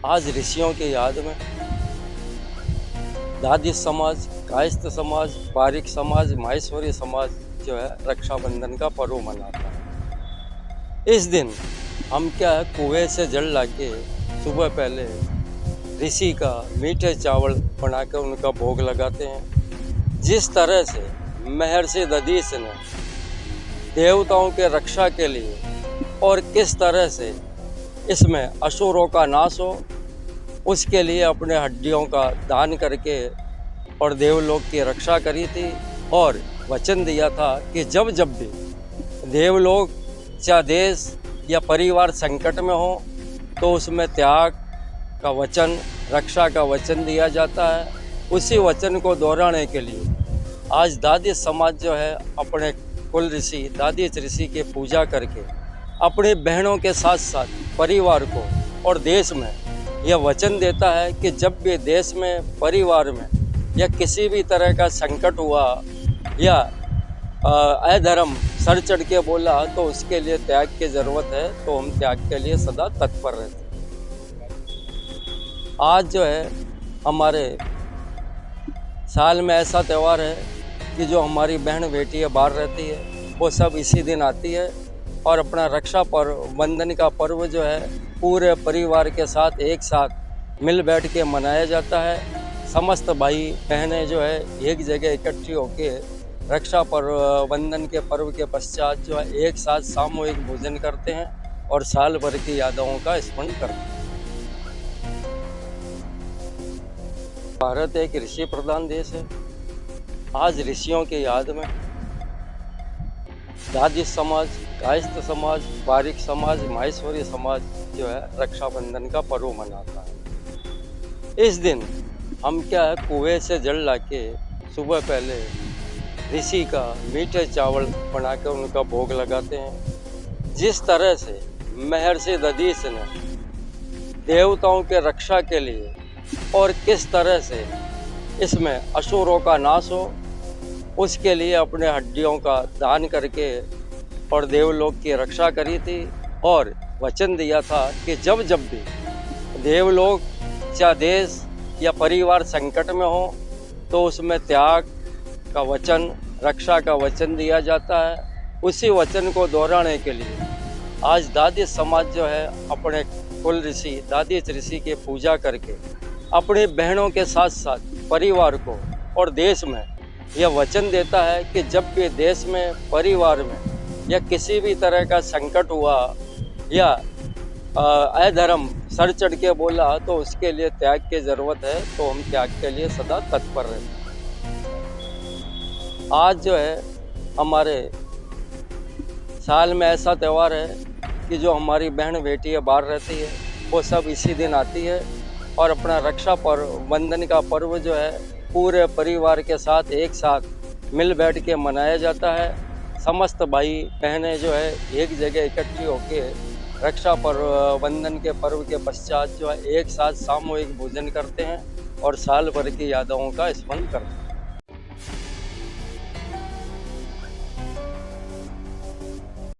आज ऋषियों की याद में दादी समाज, कायस्थ समाज, पारिक समाज, माहेश्वरी समाज जो है रक्षाबंधन का पर्व मनाता है। इस दिन हम क्या है कुएं से जल लाके सुबह पहले ऋषि का मीठे चावल बना कर उनका भोग लगाते हैं। जिस तरह से महर्षि दधीच ने देवताओं के रक्षा के लिए और किस तरह से इसमें असुरों का नाश हो, उसके लिए अपने हड्डियों का दान करके और देवलोक की रक्षा करी थी और वचन दिया था कि जब जब भी देवलोक या देश या परिवार संकट में हो तो उसमें त्याग का वचन, रक्षा का वचन दिया जाता है। उसी वचन को दोहराने के लिए आज दादी समाज जो है अपने कुल ऋषि दादी ऋषि की पूजा करके अपनी बहनों के साथ साथ परिवार को और देश में यह वचन देता है कि जब भी देश में, परिवार में या किसी भी तरह का संकट हुआ या अधर्म सर चढ़ के बोला तो उसके लिए त्याग की ज़रूरत है, तो हम त्याग के लिए सदा तत्पर रहते हैं। आज जो है हमारे साल में ऐसा त्यौहार है कि जो हमारी बहन बेटी है बाहर रहती है, वो सब इसी दिन आती है और अपना रक्षा पर्व, बंधन का पर्व जो है पूरे परिवार के साथ एक साथ मिल बैठ के मनाया जाता है। समस्त भाई बहनें जो है एक जगह इकट्ठी होके रक्षा पर्व, बंधन के पर्व के पश्चात जो है एक साथ सामूहिक भोजन करते हैं और साल भर की यादों का स्मरण करते हैं। भारत एक ऋषि प्रधान देश है। आज ऋषियों की याद में दादी समाज, कायस्थ समाज, पारिक समाज, माहेश्वरी समाज जो है रक्षाबंधन का पर्व मनाता है। इस दिन हम क्या है कुएं से जल लाके सुबह पहले ऋषि का मीठे चावल बनाकर उनका भोग लगाते हैं। जिस तरह से महर्षि दधीच ने देवताओं के रक्षा के लिए और किस तरह से इसमें असुरों का नाश हो, उसके लिए अपने हड्डियों का दान करके और देवलोक की रक्षा करी थी और वचन दिया था कि जब जब भी देवलोक या देश या परिवार संकट में हो तो उसमें त्याग का वचन, रक्षा का वचन दिया जाता है। उसी वचन को दोहराने के लिए आज दादी समाज जो है अपने कुल ऋषि दादी ऋषि की पूजा करके अपनी बहनों के साथ साथ परिवार को और देश में यह वचन देता है कि जब भी देश में, परिवार में या किसी भी तरह का संकट हुआ या अधर्म सर चढ़ के बोला तो उसके लिए त्याग की ज़रूरत है, तो हम त्याग के लिए सदा तत्पर रहते हैं। आज जो है हमारे साल में ऐसा त्यौहार है कि जो हमारी बहन बेटी है बाहर रहती है, वो सब इसी दिन आती है और अपना रक्षा पर्व, बंधन का पर्व जो है पूरे परिवार के साथ एक साथ मिल बैठ के मनाया जाता है। समस्त भाई बहनें जो है एक जगह इकट्ठी होके रक्षा पर्व, बंधन के पर्व के पश्चात जो है एक साथ सामूहिक भोजन करते हैं और साल भर की यादों का स्मरण करते हैं।